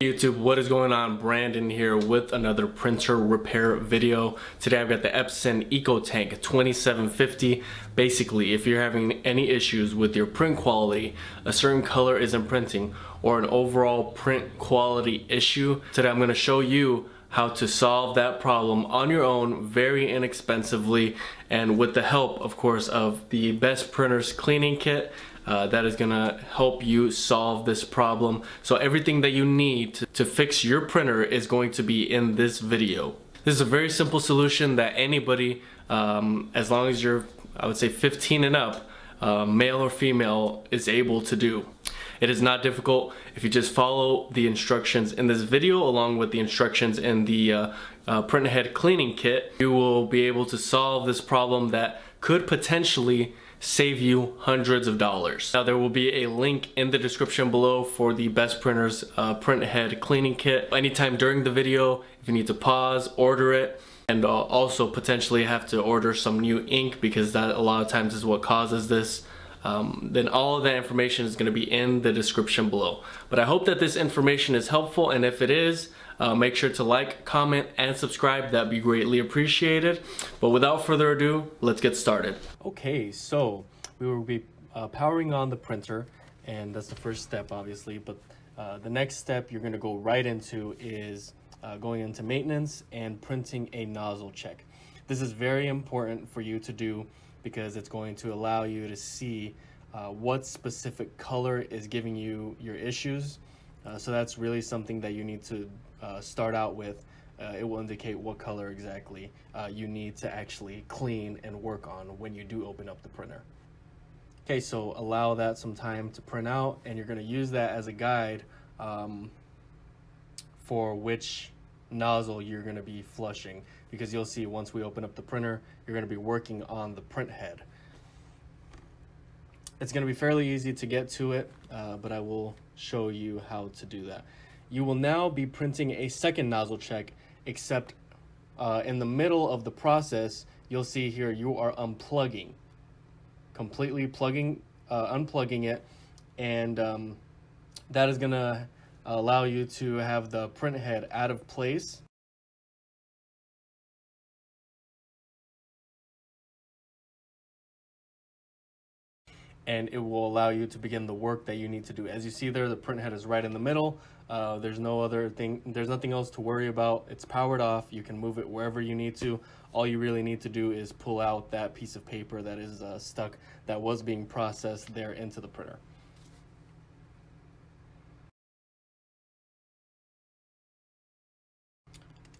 YouTube, what is going on? Brandon here with another printer repair video. Today I've got the Epson EcoTank 2750. Basically, if you're having any issues with your print quality, a certain color isn't printing, or an overall print quality issue, today I'm going to show you how to solve that problem on your own very inexpensively, and with the help, of course, of the Best Printers cleaning kit. That is gonna help you solve this problem. So everything that you need to fix your printer is going to be in this video. This is a very simple solution that anybody, as long as you're, I would say 15 and up, male or female, is able to do. It is not difficult. If you just follow the instructions in this video along with the instructions in the Printhead cleaning kit, you will be able to solve this problem that could potentially save you hundreds of dollars. Now there will be a link in the description below for the Best Printers Printhead cleaning kit. Anytime during the video, if you need to pause, order it, and also potentially have to order some new ink because that a lot of times is what causes this, then all of that information is going to be in the description below. But I hope that this information is helpful, and if it is, make sure to like, comment, and subscribe. That'd be greatly appreciated. But without further ado, let's get started. Okay, so we will be powering on the printer, and that's the first step, obviously. But the next step you're going to go right into is going into maintenance and printing a nozzle check. This is very important for you to do because it's going to allow you to see what specific color is giving you your issues. So that's really something that you need to start out with. It will indicate what color exactly you need to actually clean and work on when you do open up the printer. Okay, so allow that some time to print out, and you're going to use that as a guide for which nozzle you're going to be flushing, because you'll see once we open up the printer, you're going to be working on the print head. It's going to be fairly easy to get to it, but I will show you how to do that. You will now be printing a second nozzle check, except in the middle of the process, you'll see here you are unplugging, completely unplugging it, and that is going to allow you to have the print head out of place. And it will allow you to begin the work that you need to do. As you see there, the print head is right in the middle. There's nothing else to worry about. It's powered off. You can move it wherever you need to. All you really need to do is pull out that piece of paper that is stuck, that was being processed there into the printer.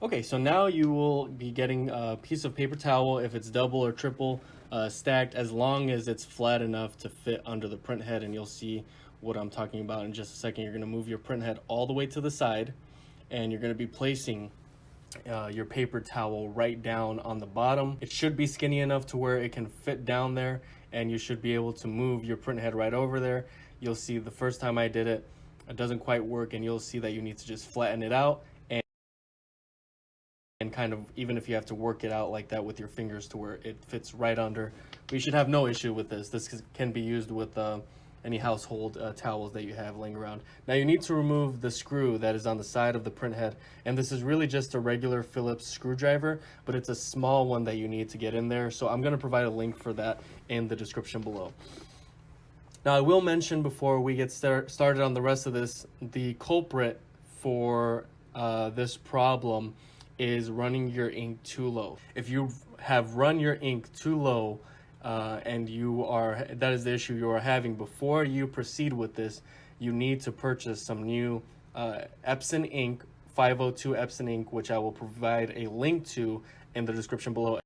Okay, so now you will be getting a piece of paper towel, if it's double or triple stacked, as long as it's flat enough to fit under the print head, and you'll see what I'm talking about in just a second. You're going to move your print head all the way to the side, and you're going to be placing your paper towel right down on the bottom. It should be skinny enough to where it can fit down there, and you should be able to move your print head right over there. You'll see the first time I did it, it doesn't quite work, and you'll see that you need to just flatten it out, and kind of, even if you have to work it out like that with your fingers to where it fits right under. We should have no issue with this. This can be used with any household towels that you have laying around. Now you need to remove the screw that is on the side of the print head, and this is really just a regular Phillips screwdriver, but it's a small one that you need to get in there. So I'm going to provide a link for that in the description below. Now I will mention before we get started on the rest of this, the culprit for this problem is running your ink too low. If you have run your ink too low, and that is the issue you are having, before you proceed with this, you need to purchase some new Epson ink, 502 Epson ink, which I will provide a link to in the description below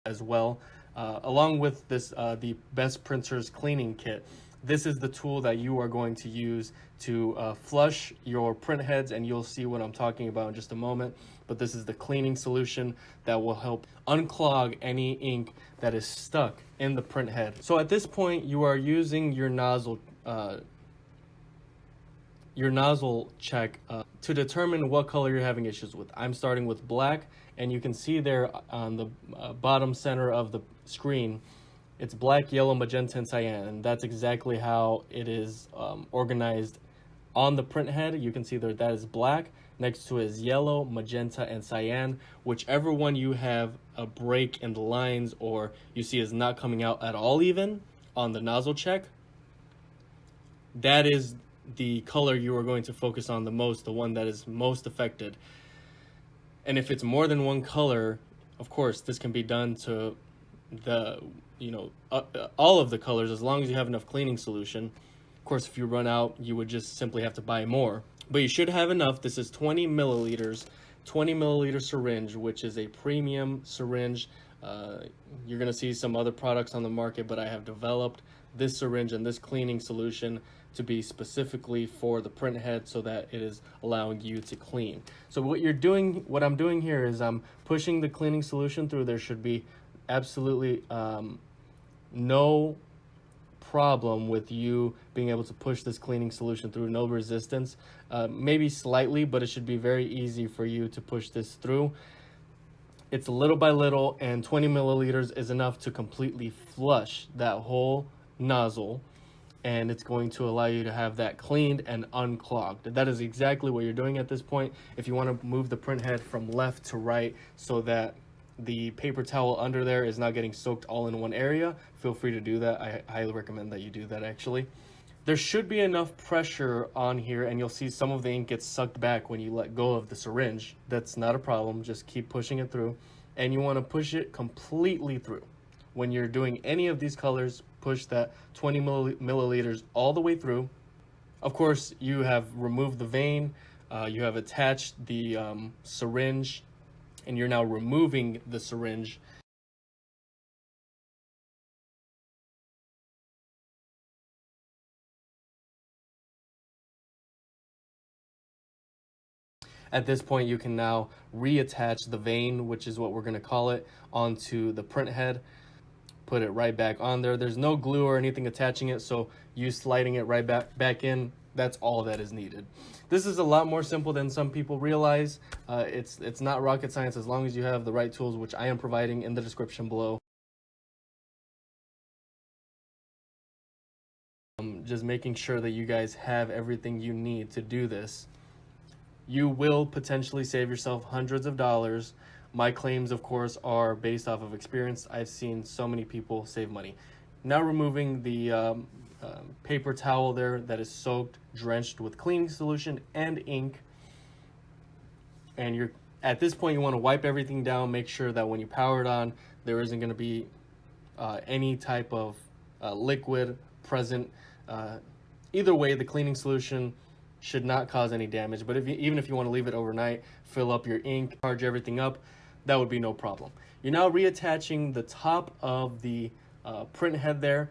as well, along with this the Best Printers cleaning kit. This is the tool that you are going to use to flush your print heads, and you'll see what I'm talking about in just a moment. But this is the cleaning solution that will help unclog any ink that is stuck in the print head. So at this point, you are using your nozzle check to determine what color you're having issues with. I'm starting with black, and you can see there on the bottom center of the screen It's black, yellow, magenta, and cyan, and that's exactly how it is organized on the printhead. You can see there that is black. Next to it is yellow, magenta, and cyan. Whichever one you have a break in the lines or you see is not coming out at all even on the nozzle check, that is the color you are going to focus on the most, the one that is most affected. And if it's more than one color, of course, this can be done to the, all of the colors as long as you have enough cleaning solution. Of course, if you run out, you would just simply have to buy more. But you should have enough. This is 20 milliliters, 20 milliliter syringe, which is a premium syringe. You're going to see some other products on the market, but I have developed this syringe and this cleaning solution to be specifically for the printhead so that it is allowing you to clean. So what I'm doing here is I'm pushing the cleaning solution through. There should be absolutely no problem with you being able to push this cleaning solution through, no resistance, maybe slightly, but it should be very easy for you to push this through. It's little by little, and 20 milliliters is enough to completely flush that whole nozzle, and it's going to allow you to have that cleaned and unclogged. That is exactly what you're doing at this point. If you want to move the printhead from left to right so that the paper towel under there is not getting soaked all in one area, feel free to do that. I highly recommend that you do that actually. There should be enough pressure on here, and you'll see some of the ink gets sucked back when you let go of the syringe. That's not a problem, just keep pushing it through. And you want to push it completely through. When you're doing any of these colors, push that 20 milliliters all the way through. Of course, you have removed the vein, you have attached the syringe, and you're now removing the syringe. At this point, you can now reattach the vein, which is what we're going to call it, onto the printhead. Put it right back on there. There's no glue or anything attaching it, so you sliding it right back in, that's all that is needed. This is a lot more simple than some people realize. It's not rocket science as long as you have the right tools, which I am providing in the description below. Just making sure that you guys have everything you need to do this. You will potentially save yourself hundreds of dollars. My claims, of course, are based off of experience. I've seen so many people save money. Now removing the paper towel there that is soaked, drenched with cleaning solution and ink. And at this point, you want to wipe everything down. Make sure that when you power it on, there isn't going to be any type of liquid present. Either way, the cleaning solution should not cause any damage, but even if you want to leave it overnight, fill up your ink, charge everything up, that would be no problem. You're now reattaching the top of the print head there,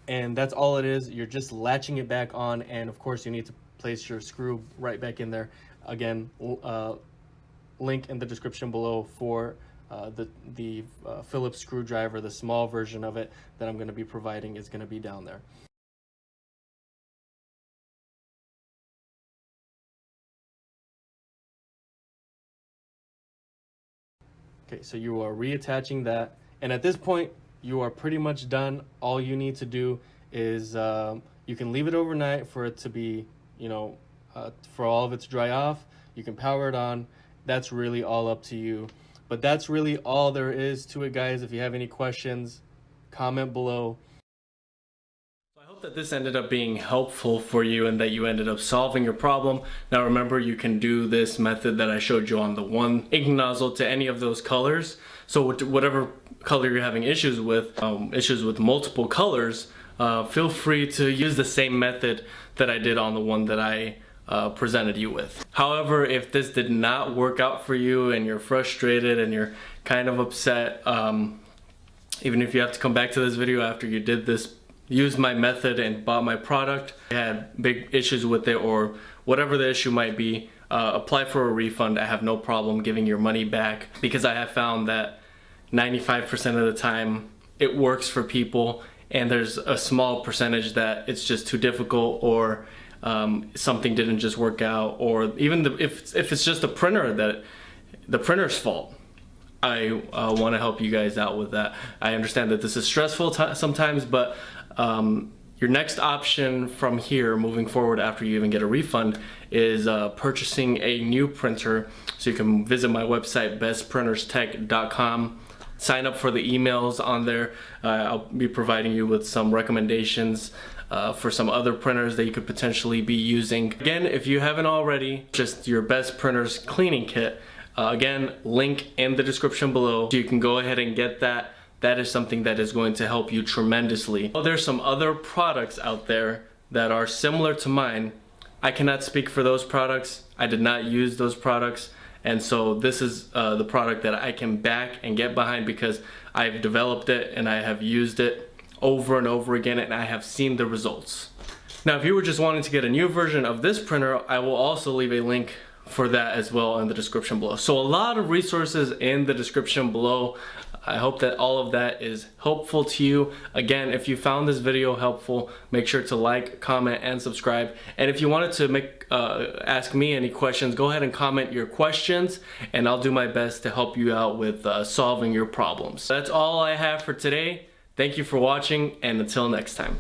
and that's all it is. You're just latching it back on, and of course you need to place your screw right back in there. Again, link in the description below for the Phillips screwdriver. The small version of it that I'm going to be providing is going to be down there. Okay, so you are reattaching that, and at this point you are pretty much done. All you need to do is you can leave it overnight for it to be, for all of it to dry off. You can power it on. That's really all up to you. But that's really all there is to it, guys. If you have any questions, comment below. I hope that this ended up being helpful for you and that you ended up solving your problem. Now remember, you can do this method that I showed you on the one ink nozzle to any of those colors. So whatever color you're having issues with multiple colors, feel free to use the same method that I did on the one that I presented you with. However, if this did not work out for you and you're frustrated and you're kind of upset, even if you have to come back to this video after you did this, use my method and bought my product, had big issues with it or whatever the issue might be, apply for a refund. I have no problem giving your money back because I have found that 95% of the time it works for people, and there's a small percentage that it's just too difficult or something didn't just work out, or even if it's just the printer, that the printer's fault. I want to help you guys out with that. I understand that this is stressful sometimes, but your next option from here moving forward after you even get a refund is purchasing a new printer. So you can visit my website, bestprinterstech.com. Sign up for the emails on there. I'll be providing you with some recommendations for some other printers that you could potentially be using. Again, if you haven't already, just your Best Printers cleaning kit. Again, link in the description below, so you can go ahead and get that. That is something that is going to help you tremendously. There's some other products out there that are similar to mine. I cannot speak for those products. I did not use those products. And so this is the product that I can back and get behind because I've developed it and I have used it over and over again and I have seen the results. Now, if you were just wanting to get a new version of this printer, I will also leave a link for that as well in the description below. So a lot of resources in the description below. I hope that all of that is helpful to you. Again, if you found this video helpful, make sure to like, comment, and subscribe. And if you wanted to ask me any questions, go ahead and comment your questions, and I'll do my best to help you out with solving your problems. That's all I have for today. Thank you for watching, and until next time.